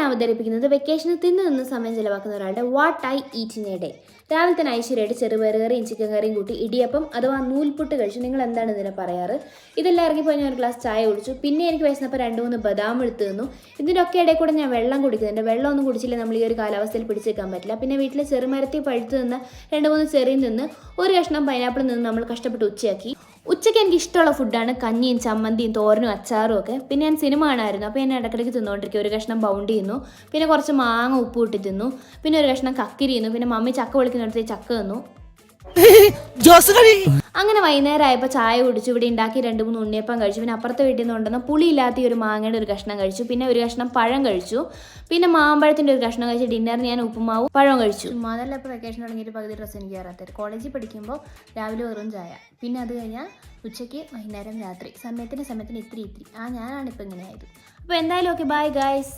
അവതരിപ്പിക്കുന്നത് വെക്കേഷനിൽ നിന്ന് സമയം ചിലവാക്കുന്ന ഒരാളുടെ what I eat in A day. രാവിലെ തന്നെ ഐശ്വര്യമായിട്ട് ചെറുപയർ കറിയും ചിക്കൻ കറിയും കൂട്ടി ഇടിയപ്പം അഥവാ നൂൽപുട്ട് കഴിച്ചു. നിങ്ങൾ എന്താണ് ഇതിനെ പറയാറ്? ഇതെല്ലാം ഇറങ്ങിപ്പോയി ഞാൻ ഒരു ഗ്ലാസ് ചായ കുടിച്ചു. പിന്നെ എനിക്ക് വിശന്നപ്പോൾ 2-3 ബദാം എടുത്ത് തന്നു. ഇതിൻ്റെയൊക്കെ ഇടയിൽ കൂടെ ഞാൻ വെള്ളം കുടിക്കുന്നുണ്ട്. വെള്ളം ഒന്നും കുടിച്ചില്ല നമ്മൾ ഈ ഒരു കാലാവസ്ഥയിൽ പിടിച്ചേക്കാൻ പറ്റില്ല. പിന്നെ വീട്ടിലെ ചെറുമരത്തിൽ പഴുത്ത് നിന്ന് 2-3 ചെറിയിൽ നിന്ന് ഒരു കഷ്ണം പൈനാപ്പിളിൽ നിന്ന് നമ്മൾ കഷ്ടപ്പെട്ട് ഉച്ചയാക്കി. ഉച്ചയ്ക്ക് എനിക്ക് ഇഷ്ടമുള്ള ഫുഡാണ് കഞ്ഞിയും ചമ്മന്തിയും തോരനും അച്ചാറും ഒക്കെ. പിന്നെ ഞാൻ സിനിമ കാണാമായിരുന്നു. അപ്പോൾ ഞാൻ ഇടയ്ക്കിടയ്ക്ക് തിന്നുകൊണ്ടിരിക്കും. ഒരു കഷ്ണം ബൗണ്ടി തിന്നു, പിന്നെ കുറച്ച് മാങ്ങ ഉപ്പ് ഇട്ട് തിന്നു, പിന്നെ ഒരു കഷ്ണം കക്കിരി തിന്നു, പിന്നെ മമ്മി ചക്ക വിളിക്കുന്നിടത്ത് ചക്ക തിന്നു. അങ്ങനെ വൈകുന്നേരം ആയപ്പോൾ ചായ കുടിച്ചു. ഇവിടെ ഉണ്ടാക്കി 2-3 ഉണ്ണിയപ്പം കഴിച്ചു. പിന്നെ അപ്പുറത്തെ വീട്ടിൽ നിന്ന് കൊണ്ടുവന്ന പുളിയില്ലാത്ത ഒരു മാങ്ങയുടെ ഒരു കഷ്ണം കഴിച്ചു. പിന്നെ ഒരു കഷ്ണം പഴം കഴിച്ചു. പിന്നെ മാമ്പഴത്തിൻ്റെ ഒരു കഷ്ണം കഴിച്ചു. ഡിന്നറിന് ഞാൻ ഉപ്പുമാവും പഴവും കഴിച്ചു. അതല്ല ഇപ്പോൾ വെക്കേഷൻ തുടങ്ങിയിട്ട് പകുതി ഡ്രസ്സ് എനിക്ക് കയറാത്തത്. കോളേജിൽ പഠിക്കുമ്പോൾ രാവിലെ വെറും ചായ, പിന്നെ അത് കഴിഞ്ഞാൽ ഉച്ചയ്ക്ക് വൈകുന്നേരം രാത്രി സമയത്തിന് ഇത്തിരി ഞാനാണിപ്പോൾ ഇങ്ങനെ ആയത്. അപ്പോൾ എന്തായാലും ഓക്കെ, ബൈ ഗൈസ്.